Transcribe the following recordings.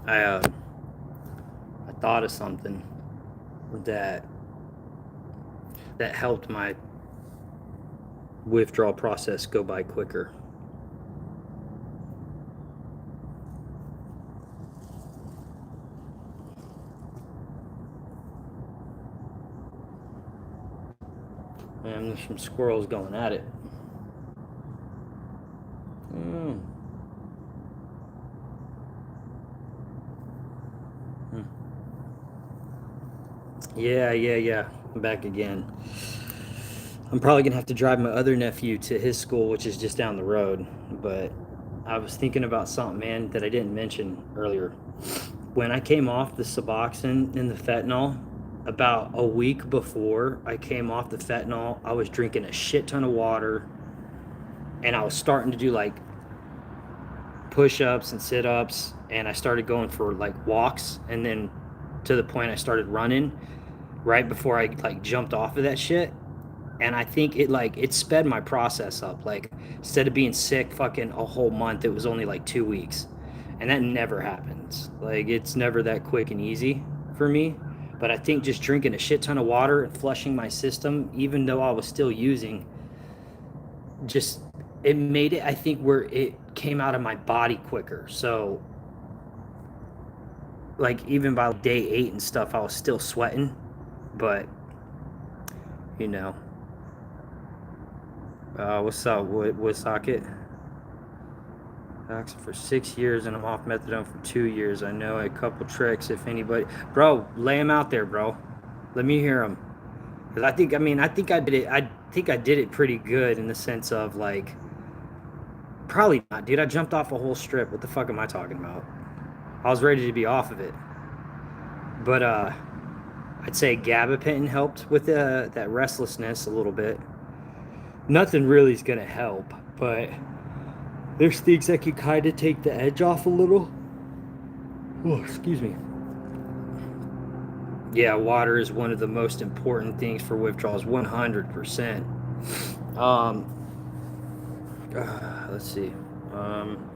I thought of something that helped my withdrawal process go by quicker. And there's some squirrels going at it. Mm. Mm. Yeah. I'm back again. I'm probably gonna have to drive my other nephew to his school, which is just down the road. But I was thinking about something, man, that I didn't mention earlier. When I came off the Suboxone and the fentanyl, about a week before I came off the fentanyl, I was drinking a shit ton of water, and I was starting to do like push-ups and sit-ups, and I started going for like walks, and then to the point I started running right before I like jumped off of that shit. And I think it sped my process up. Like, instead of being sick fucking a whole month, it was only like 2 weeks. And that never happens. Like, it's never that quick and easy for me. But I think just drinking a shit ton of water and flushing my system, even though I was still using, just it made it, I think, where it came out of my body quicker. So like, even by day 8 and stuff, I was still sweating. But you know, what's up? What socket? Oxy for 6 years, and I'm off methadone for 2 years. I know a couple tricks. If anybody, bro, lay them out there, bro. Let me hear them. Because I think I did it. I think I did it pretty good in the sense of like, probably not, dude. I jumped off a whole strip. What the fuck am I talking about? I was ready to be off of it. But I'd say gabapentin helped with that restlessness a little bit. Nothing really is gonna help, but there's things that can kind of take the edge off a little. Oh, excuse me. Yeah, water is one of the most important things for withdrawals, 100%. Um, let's see. Um,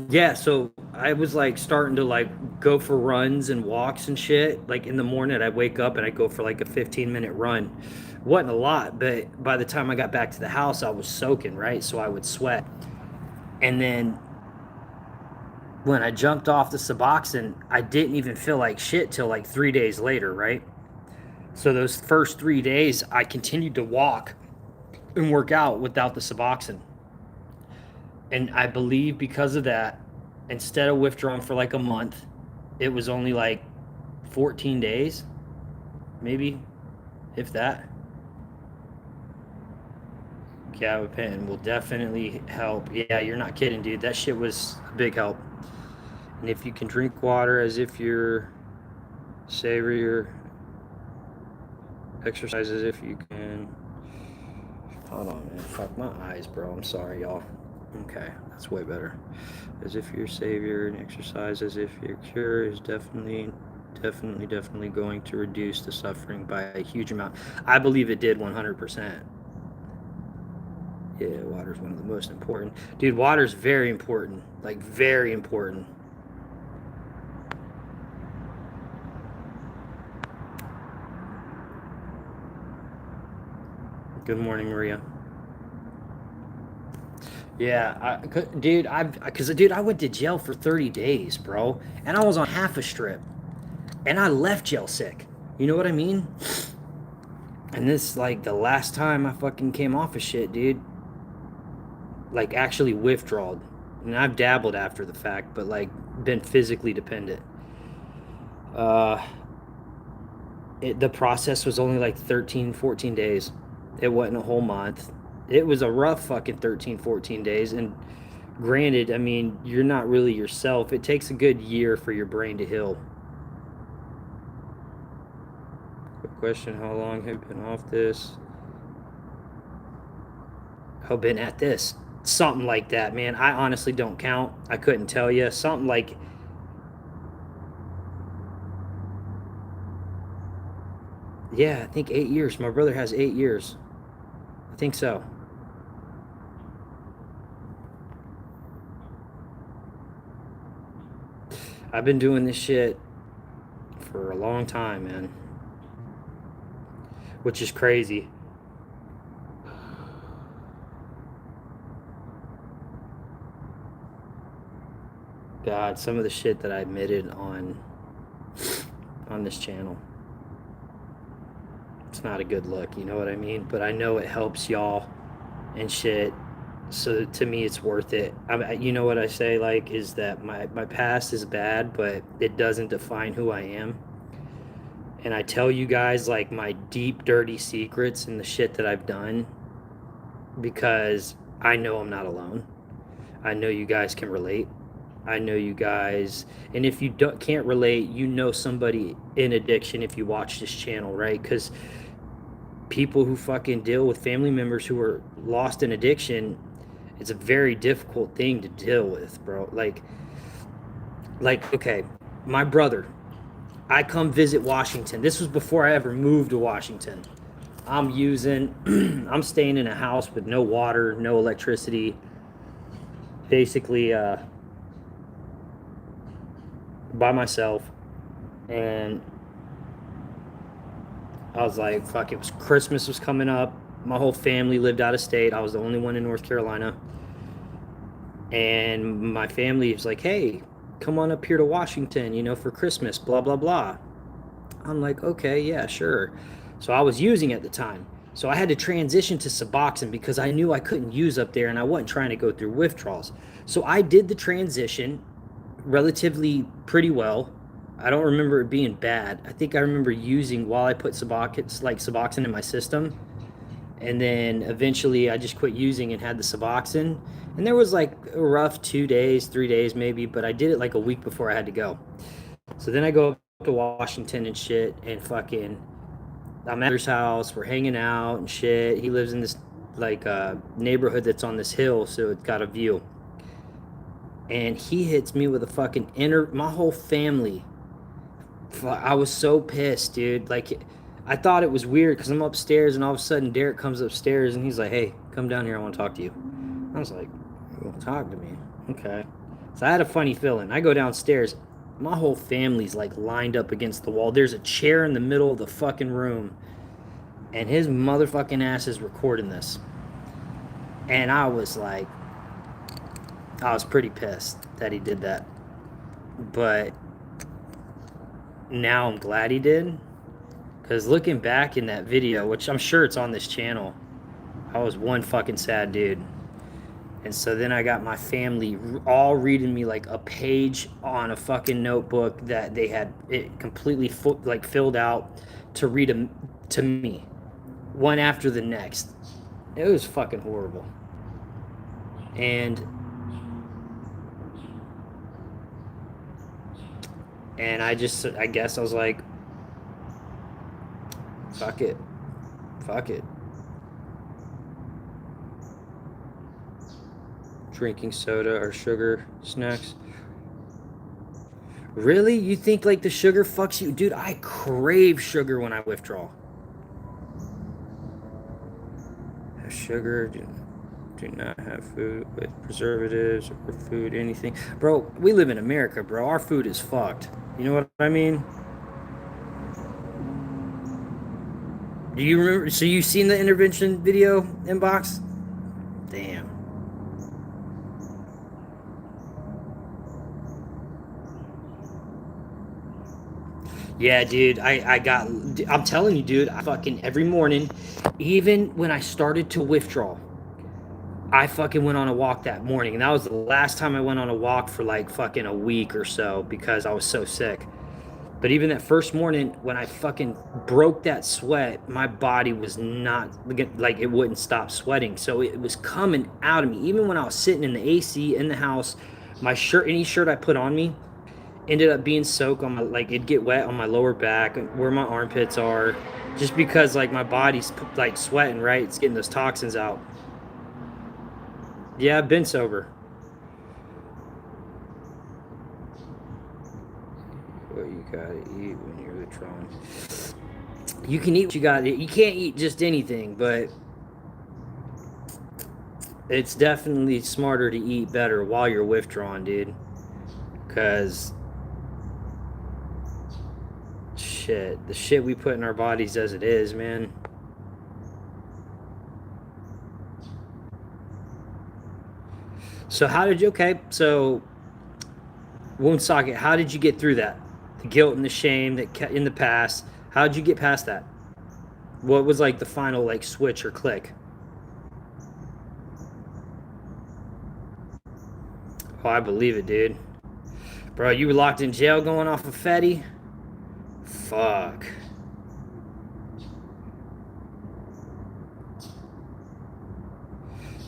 yeah, so I was like starting to like go for runs and walks and shit. Like in the morning, I'd wake up and I'd go for like a 15-minute run. Wasn't a lot, but by the time I got back to the house, I was soaking, right? So I would sweat. And then when I jumped off the Suboxone, I didn't even feel like shit till like 3 days later, right? So those first 3 days, I continued to walk and work out without the Suboxone. And I believe because of that, instead of withdrawing for like a month, it was only like 14 days, maybe, if that. Gabapentin will definitely help. Yeah, you're not kidding, dude. That shit was a big help. And if you can drink water as if you're savory, or exercise as if you can. Hold on, man. Fuck my eyes, bro. I'm sorry, y'all. Okay, that's way better. As if you're savior, and exercise as if your cure is definitely going to reduce the suffering by a huge amount. I believe it did 100%. Yeah, water is one of the most important. Dude, water's very important. Like, very important. Good morning, Maria. Yeah, dude, I went to jail for 30 days, bro, and I was on half a strip, and I left jail sick. You know what I mean? And this, like, the last time I fucking came off of shit, dude, like, actually withdrawed. And I've dabbled after the fact, but, like, been physically dependent. Uh, the process was only like 13, 14 days. It wasn't a whole month. It was a rough fucking 13, 14 days. And granted, I mean, you're not really yourself. It takes a good year for your brain to heal. Quick question: how long have you been off this? I've been at this. Something like that, man. I honestly don't count. I couldn't tell you. Something like, yeah, I think 8 years. My brother has 8 years. I think so. I've been doing this shit for a long time, man, which is crazy. God, some of the shit that I admitted on this channel. It's not a good look, you know what I mean? But I know it helps y'all and shit. So to me, it's worth it. You know what I say, like, is that my past is bad, but it doesn't define who I am. And I tell you guys, like, my deep, dirty secrets and the shit that I've done because I know I'm not alone. I know you guys can relate. I know you guys, and if you can't relate, you know somebody in addiction if you watch this channel, right? Because people who fucking deal with family members who are lost in addiction, it's a very difficult thing to deal with, bro. Like okay, my brother, I come visit Washington. This was before I ever moved to Washington. I'm staying in a house with no water, no electricity. Basically, by myself. And I was like, fuck, it was Christmas was coming up. My whole family lived out of state. I was the only one in North Carolina. And my family was like, hey, come on up here to Washington, you know, for Christmas, blah, blah, blah. I'm like, okay, yeah, sure. So I was using at the time. So I had to transition to Suboxone because I knew I couldn't use up there and I wasn't trying to go through withdrawals. So I did the transition relatively pretty well. I don't remember it being bad. I think I remember using while I put Suboxone in my system. And then eventually I just quit using and had the Suboxone. And there was like a rough 2 days, 3 days maybe, but I did it like a week before I had to go. So then I go up to Washington and shit and fucking I'm at his house, we're hanging out and shit. He lives in this like neighborhood that's on this hill, so it's got a view. And he hits me with a fucking my whole family. I was so pissed, dude. Like, I thought it was weird because I'm upstairs and all of a sudden Derek comes upstairs and he's like, hey, come down here, I want to talk to you. I was like, well, talk to me. Okay. So I had a funny feeling. I go downstairs. My whole family's like lined up against the wall. There's a chair in the middle of the fucking room. And his motherfucking ass is recording this. And I was like, I was pretty pissed that he did that. But now I'm glad he did. Because looking back in that video, which I'm sure it's on this channel, I was one fucking sad dude. And so then I got my family all reading me like a page on a fucking notebook that they had it completely filled out to read to me, one after the next. It was fucking horrible. And I guess I was like, fuck it. Drinking soda or sugar snacks. Really? You think like the sugar fucks you? Dude, I crave sugar when I withdraw. Sugar, do not have food with preservatives or food, anything. Bro, we live in America, bro. Our food is fucked. You know what I mean? Do you remember? So you seen the intervention video inbox? Damn. Yeah, dude, I'm telling you, dude, I fucking every morning, even when I started to withdraw, I fucking went on a walk that morning. And that was the last time I went on a walk for like fucking a week or so because I was so sick. But even that first morning when I fucking broke that sweat, my body was not like it wouldn't stop sweating. So it was coming out of me. Even when I was sitting in the AC in the house, my shirt, any shirt I put on me, ended up being soaked on my, like it'd get wet on my lower back where my armpits are, just because like my body's like sweating, right? It's getting those toxins out. Yeah, I've been sober. What you gotta eat when you're withdrawing. You can eat what you gotta eat. You can't eat just anything, but it's definitely smarter to eat better while you're withdrawing, dude. Because shit. The shit we put in our bodies as it is, man. So how did you? Okay, so wound socket. How did you get through that? The guilt and the shame that in the past. How did you get past that? What was like the final like switch or click? Oh, I believe it, dude. Bro, you were locked in jail going off of Fetty? Fuck.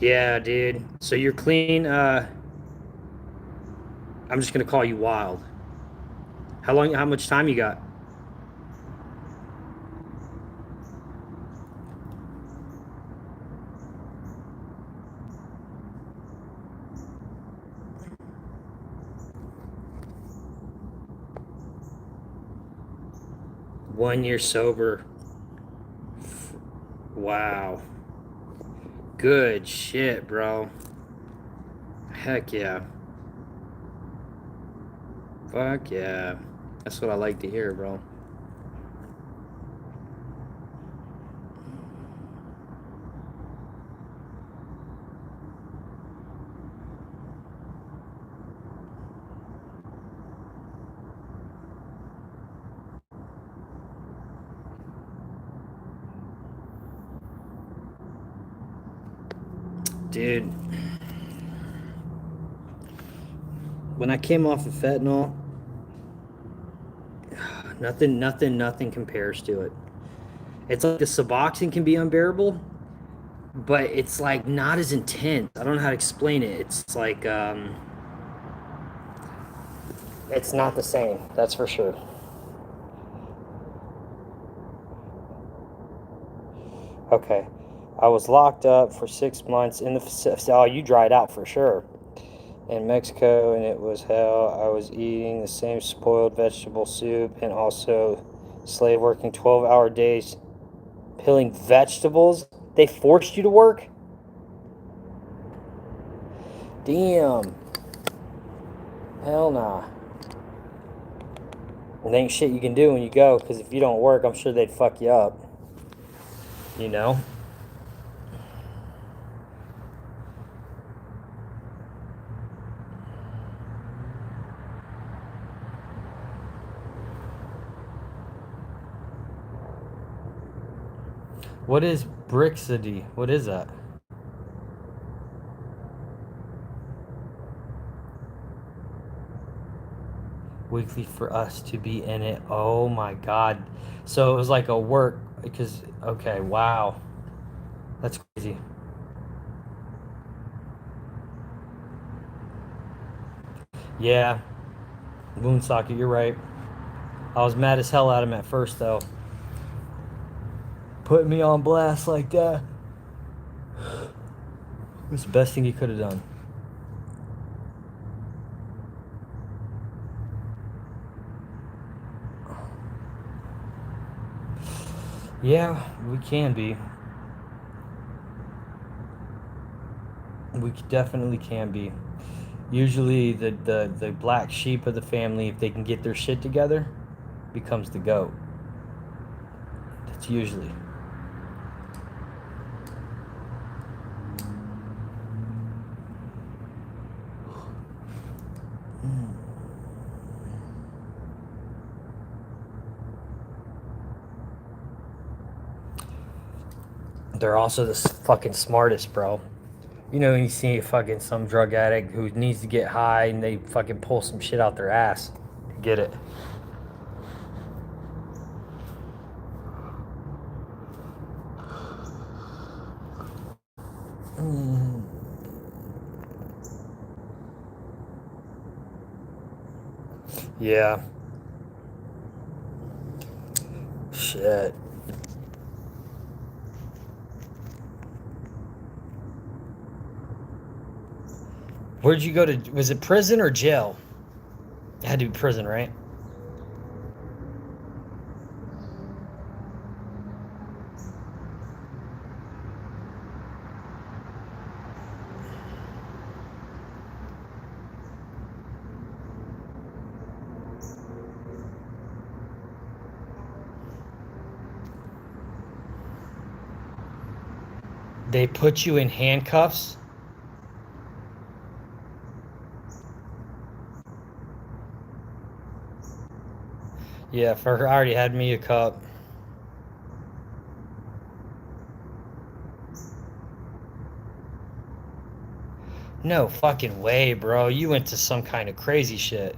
Yeah, dude. So you're clean. I'm just gonna call you Wild. How long? How much time you got? 1 year sober. Wow. Good shit, bro. Heck yeah. Fuck yeah. That's what I like to hear, bro. Dude, when I came off of fentanyl, nothing compares to it. It's like the Suboxone can be unbearable, but it's like not as intense. I don't know how to explain it. It's like it's not the same. That's for sure. Okay. I was locked up for 6 months in the facility. Oh, you dried out for sure. In Mexico, and it was hell. I was eating the same spoiled vegetable soup and also slave working 12-hour days, peeling vegetables. They forced you to work? Damn. Hell nah. Well, there ain't shit you can do when you go, because if you don't work, I'm sure they'd fuck you up. You know? What is Brixity? What is that? Weekly for us to be in it. Oh my god. So it was like a work because okay, wow. That's crazy. Yeah. Moonsocket, you're right. I was mad as hell at him at first though. Putting me on blast like that. It was the best thing he could have done. Yeah, we can be. We definitely can be. Usually, the black sheep of the family, if they can get their shit together, becomes the goat. That's usually. They're also the fucking smartest, bro. You know, when you see fucking some drug addict who needs to get high and they fucking pull some shit out their ass to get it. Yeah. Shit. Where'd you go to? Was it prison or jail? It had to be prison, right? They put you in handcuffs? Yeah, for her, I already had me a cup. No fucking way, bro. You went to some kind of crazy shit.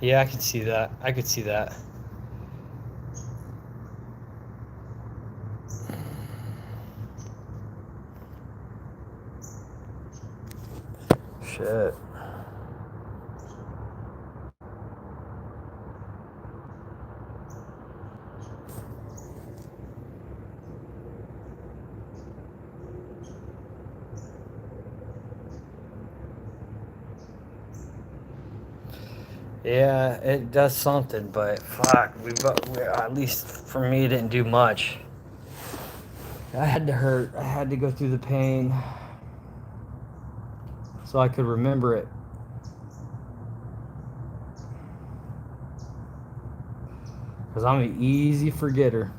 Yeah, I could see that. I could see that. Shit. Yeah, it does something, but fuck, we at least for me, it didn't do much. I had to hurt. I had to go through the pain so I could remember it. Because I'm an easy forgetter.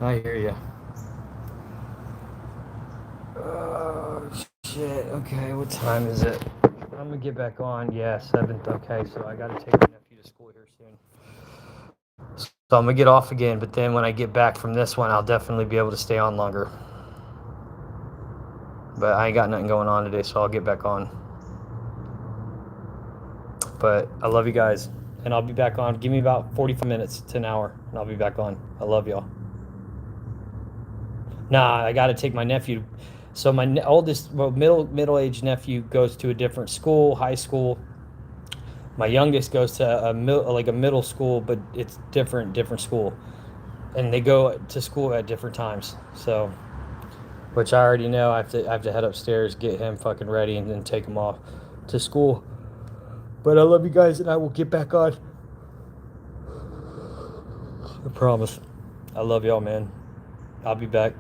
I hear you. Oh, shit. Okay, what time is it? I'm gonna get back on. Yeah, 7th. Okay, so I gotta take my nephew to school here soon. So I'm gonna get off again, but then when I get back from this one, I'll definitely be able to stay on longer. But I ain't got nothing going on today, so I'll get back on. But I love you guys, and I'll be back on. Give me about 45 minutes to an hour, and I'll be back on. I love y'all. Nah, I got to take my nephew. So my oldest, well, middle-aged nephew goes to a different school, high school. My youngest goes to like a middle school, but it's different school, and they go to school at different times. So, which I already know. I have to head upstairs, get him fucking ready, and then take him off to school. But I love you guys, and I will get back on. I promise. I love y'all, man. I'll be back.